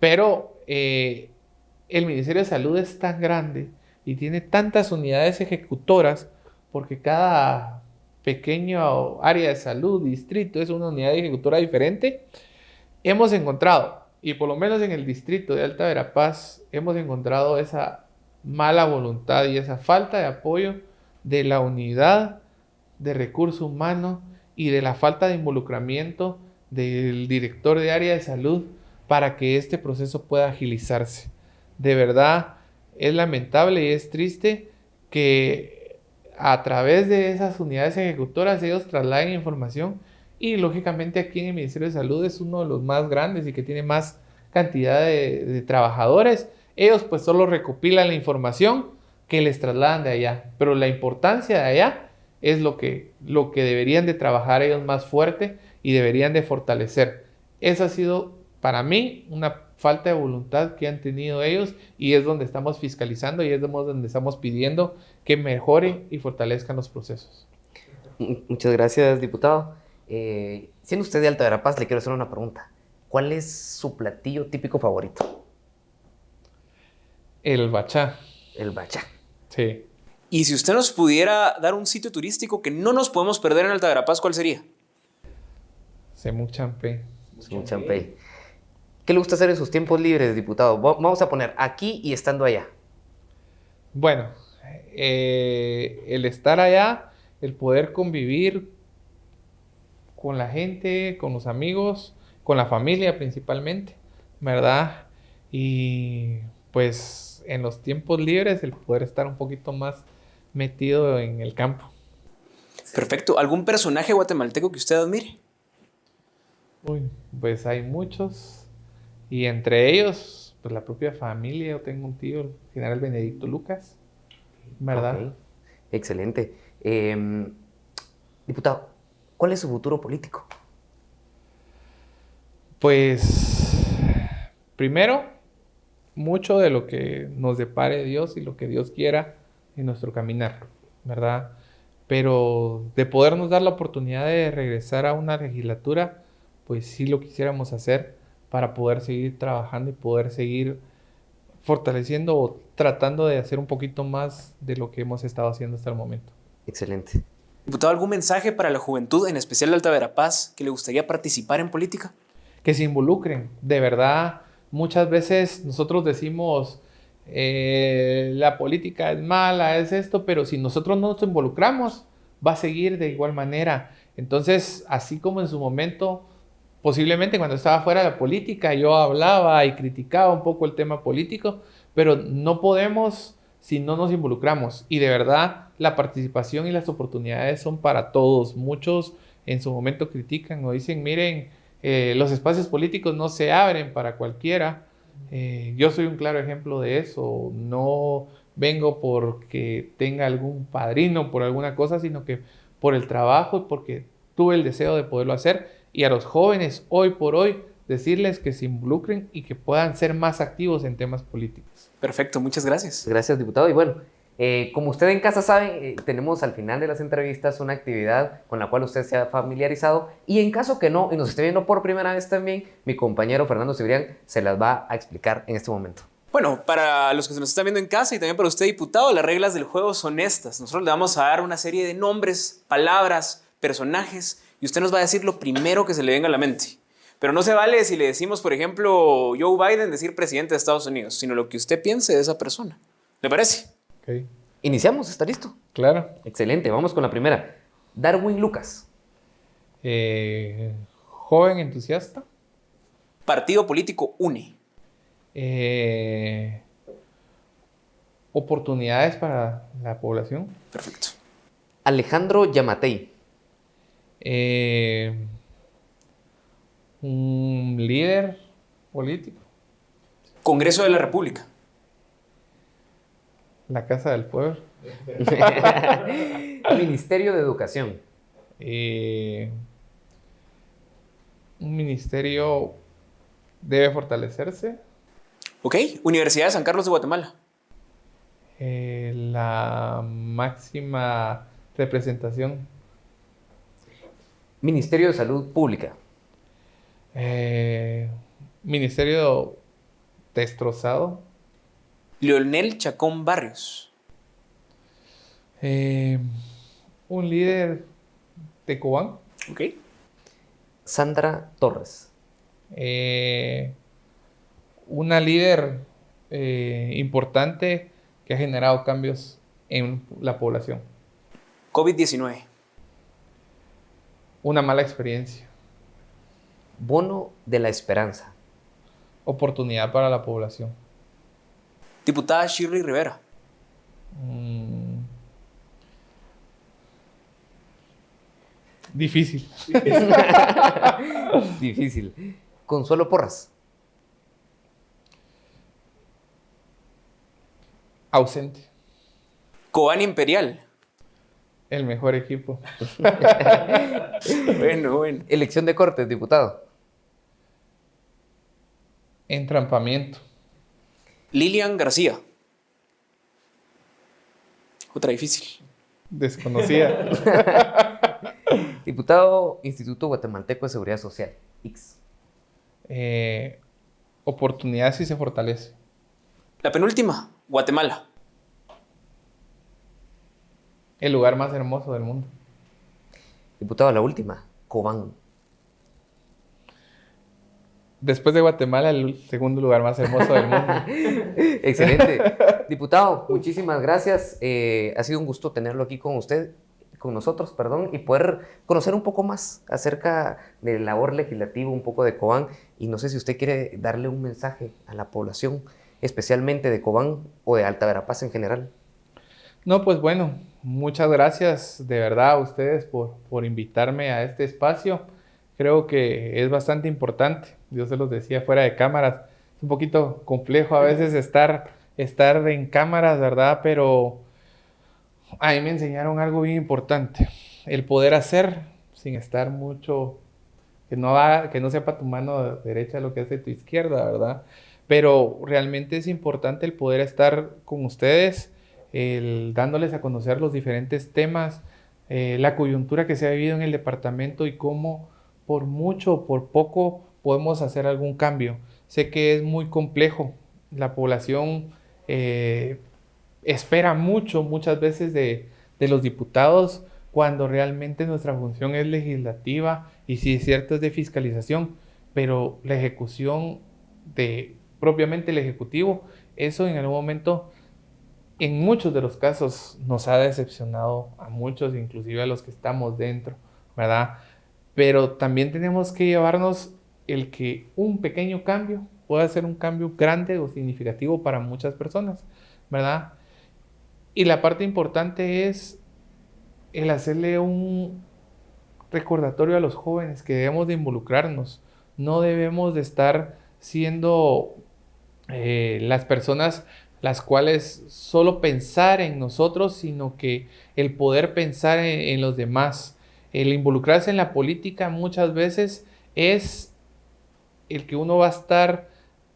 C: Pero el Ministerio de Salud es tan grande y tiene tantas unidades ejecutoras porque cada pequeño área de salud, distrito, es una unidad ejecutora diferente. Hemos encontrado, y por lo menos en el distrito de Alta Verapaz, hemos encontrado esa mala voluntad y esa falta de apoyo de la unidad de recursos humanos y de la falta de involucramiento del director de área de salud para que este proceso pueda agilizarse. De verdad, es lamentable y es triste que a través de esas unidades ejecutoras ellos trasladen información y lógicamente aquí en el Ministerio de Salud es uno de los más grandes y que tiene más cantidad de trabajadores. Ellos pues solo recopilan la información que les trasladan de allá, pero la importancia de allá es lo que deberían de trabajar ellos más fuerte y deberían de fortalecer. Esa ha sido para mí una falta de voluntad que han tenido ellos y es donde estamos fiscalizando y es donde estamos pidiendo que mejoren y fortalezcan los procesos.
B: Muchas gracias, diputado. Siendo usted de Alta Verapaz, le quiero hacer una pregunta. ¿Cuál es su platillo típico favorito?
C: El bachá.
B: El bachá.
C: Sí.
A: Y si usted nos pudiera dar un sitio turístico que no nos podemos perder en Alta Verapaz, ¿cuál sería?
C: Semuc Champey.
B: Semuc Champey. ¿Qué le gusta hacer en sus tiempos libres, diputado? Vamos a poner aquí y estando allá.
C: Bueno, el estar allá, el poder convivir con la gente, con los amigos, con la familia principalmente, ¿verdad? Y pues en los tiempos libres el poder estar un poquito más metido en el campo.
A: Perfecto. ¿Algún personaje guatemalteco que usted admire?
C: Uy, pues hay muchos. Y entre ellos, pues la propia familia. Yo tengo un tío, el general Benedicto Lucas, ¿verdad?
B: Okay. Excelente. Diputado, ¿cuál es su futuro político?
C: Pues, primero, mucho de lo que nos depare Dios y lo que Dios quiera en nuestro caminar, ¿verdad? Pero de podernos dar la oportunidad de regresar a una legislatura, pues sí lo quisiéramos hacer para poder seguir trabajando y poder seguir fortaleciendo o tratando de hacer un poquito más de lo que hemos estado haciendo hasta el momento.
B: Excelente.
A: Diputado, ¿algún mensaje para la juventud, en especial de Alta Verapaz, que le gustaría participar en política?
C: Que se involucren, de verdad. Muchas veces nosotros decimos, la política es mala, es esto, pero si nosotros no nos involucramos, va a seguir de igual manera. Entonces, así como en su momento, posiblemente cuando estaba fuera de la política, yo hablaba y criticaba un poco el tema político, pero no podemos si no nos involucramos. Y de verdad, la participación y las oportunidades son para todos. Muchos en su momento critican o dicen, miren, los espacios políticos no se abren para cualquiera. Yo soy un claro ejemplo de eso. No vengo porque tenga algún padrino por alguna cosa, sino que por el trabajo y porque tuve el deseo de poderlo hacer. Y a los jóvenes, hoy por hoy, decirles que se involucren y que puedan ser más activos en temas políticos.
A: Perfecto, muchas gracias.
B: Gracias, diputado. Y bueno, Como usted en casa sabe, tenemos al final de las entrevistas una actividad con la cual usted se ha familiarizado y en caso que no, y nos esté viendo por primera vez también, mi compañero Fernando Cibrián se las va a explicar en este momento.
A: Bueno, para los que se nos están viendo en casa y también para usted, diputado, las reglas del juego son estas. Nosotros le vamos a dar una serie de nombres, palabras, personajes y usted nos va a decir lo primero que se le venga a la mente. Pero no se vale si le decimos, por ejemplo, Joe Biden, decir presidente de Estados Unidos, sino lo que usted piense de esa persona. ¿Le parece?
C: Ok,
B: Iniciamos, ¿está listo?
C: claro.
B: Excelente, vamos con la primera. Darwin Lucas.
C: Joven entusiasta.
A: Partido político UNE.
C: Oportunidades para la población.
A: Perfecto.
B: Alejandro Yamatei.
C: Un líder político.
A: Congreso de la República.
C: La Casa del Pueblo.
B: Ministerio de Educación.
C: Un ministerio debe fortalecerse.
A: Ok. Universidad de San Carlos de Guatemala.
C: La máxima representación.
B: Ministerio de Salud Pública.
C: Ministerio destrozado.
A: Leonel Chacón Barrios.
C: Un líder de Cobán.
A: Ok.
B: Sandra Torres.
C: Una líder importante que ha generado cambios en la población.
A: COVID-19.
C: Una mala experiencia.
B: Bono de la Esperanza.
C: Oportunidad para la población.
A: Diputada Shirley Rivera.
C: Difícil.
B: Difícil. Consuelo Porras.
C: Ausente.
A: Cobán Imperial.
C: El mejor equipo.
A: Bueno.
B: Elección de Cortes, diputado.
C: Entrampamiento.
A: Lilian García. Otra difícil.
C: Desconocida.
B: Diputado Instituto Guatemalteco de Seguridad Social. X.
C: Oportunidad si se fortalece.
A: La penúltima. Guatemala.
C: El lugar más hermoso del mundo.
B: Diputado, la última. Cobán.
C: Después de Guatemala, el segundo lugar más hermoso del mundo.
B: Excelente. Diputado, muchísimas gracias. Ha sido un gusto tenerlo aquí con usted, con nosotros, perdón, y poder conocer un poco más acerca de la labor legislativa, un poco de Cobán. Y no sé si usted quiere darle un mensaje a la población, especialmente de Cobán o de Alta Verapaz en general.
C: No, pues bueno, muchas gracias de verdad a ustedes por invitarme a este espacio. Creo que es bastante importante. Yo se los decía fuera de cámaras. Es un poquito complejo a veces estar en cámaras, ¿verdad? Pero a mí me enseñaron algo bien importante. El poder hacer sin estar mucho, que no sepa tu mano derecha lo que hace tu izquierda, ¿verdad? Pero realmente es importante el poder estar con ustedes, dándoles a conocer los diferentes temas, la coyuntura que se ha vivido en el departamento y cómo por mucho o por poco podemos hacer algún cambio. Sé que es muy complejo. La población espera muchas veces de los diputados cuando realmente nuestra función es legislativa y sí es cierto es de fiscalización, pero la ejecución propiamente el Ejecutivo, eso en algún momento, en muchos de los casos, nos ha decepcionado a muchos, inclusive a los que estamos dentro, ¿verdad? Pero también tenemos que llevarnos el que un pequeño cambio pueda ser un cambio grande o significativo para muchas personas, ¿verdad? Y la parte importante es el hacerle un recordatorio a los jóvenes que debemos de involucrarnos. No debemos de estar siendo las personas las cuales solo pensar en nosotros, sino que el poder pensar en los demás. El involucrarse en la política muchas veces es el que uno va a estar,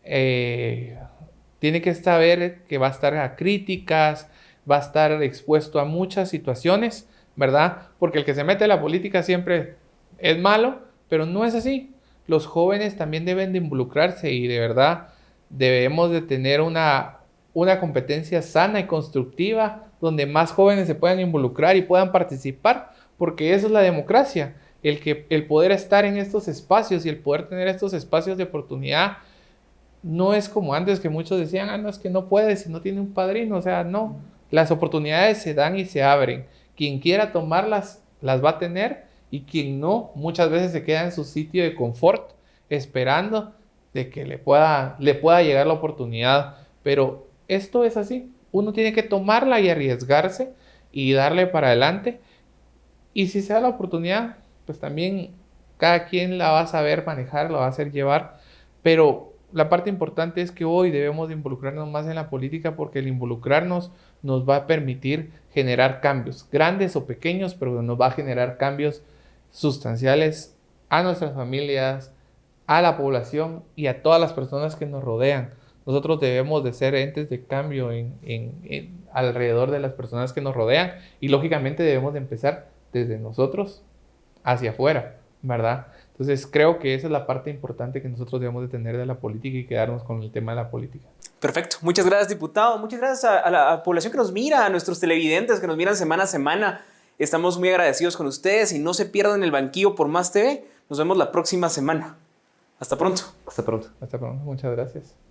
C: tiene que saber que va a estar a críticas, va a estar expuesto a muchas situaciones, ¿verdad? Porque el que se mete a la política siempre es malo, pero no es así. Los jóvenes también deben de involucrarse y de verdad debemos de tener una competencia sana y constructiva donde más jóvenes se puedan involucrar y puedan participar, porque eso es la democracia, el poder estar en estos espacios y el poder tener estos espacios de oportunidad. No es como antes que muchos decían, no, es que no puede si no tiene un padrino. O sea, no, las oportunidades se dan y se abren. Quien quiera tomarlas, las va a tener, y quien no, muchas veces se queda en su sitio de confort esperando de que le pueda llegar la oportunidad. Pero esto es así, uno tiene que tomarla y arriesgarse y darle para adelante, y si se da la oportunidad, pues también cada quien la va a saber manejar, la va a hacer llevar. Pero la parte importante es que hoy debemos de involucrarnos más en la política, porque el involucrarnos nos va a permitir generar cambios, grandes o pequeños, pero nos va a generar cambios sustanciales a nuestras familias, a la población y a todas las personas que nos rodean. Nosotros debemos de ser entes de cambio alrededor de las personas que nos rodean, y lógicamente debemos de empezar desde nosotros hacia afuera, ¿verdad? Entonces creo que esa es la parte importante que nosotros debemos de tener de la política y quedarnos con el tema de la política.
A: Perfecto. Muchas gracias, diputado. Muchas gracias a la población que nos mira, a nuestros televidentes que nos miran semana a semana. Estamos muy agradecidos con ustedes y no se pierdan el banquillo por Más TV. Nos vemos la próxima semana. Hasta pronto.
B: Hasta pronto.
C: Hasta pronto. Muchas gracias.